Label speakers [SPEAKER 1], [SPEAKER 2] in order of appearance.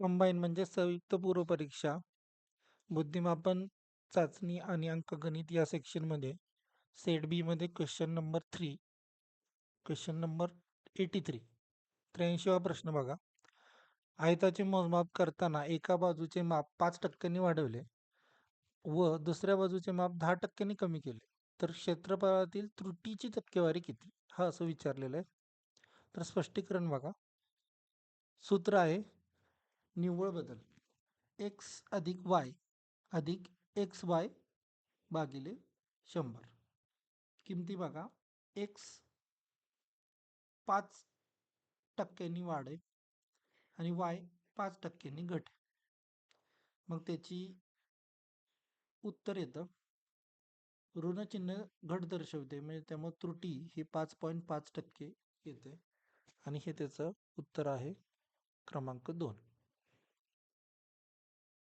[SPEAKER 1] Combine म्हणजे संयुक्त पूर्व परीक्षा, बुद्धिमापन चाचणी आणि अंकगणित या सेक्शनमध्ये सेट बी मध्ये क्वेश्चन नंबर 83 83वा प्रश्न बघा. आयताचे मोजमाप करताना एका बाजूचे माप 5% वाढवले व दुसऱ्या बाजूचे माप 10% कमी केले तर क्षेत्रफळातील त्रुटीची टक्केवारी किती, हा असं विचारलेलं आहे. तर स्पष्टीकरण बघा. सूत्र आहे निव्वळ बदल एक्स अधिक वाय अधिक एक्स वाय भागिले 100. किमती बघा. एक्स 5% वाढ आहे आणि वाय 5% घट आहे. मग त्याची उत्तर येतं ऋणचिन्ह घट दर्शवते, म्हणजे त्यामुळे त्रुटी ही 5.5% येते आणि हे त्याचं उत्तर आहे क्रमांक 2.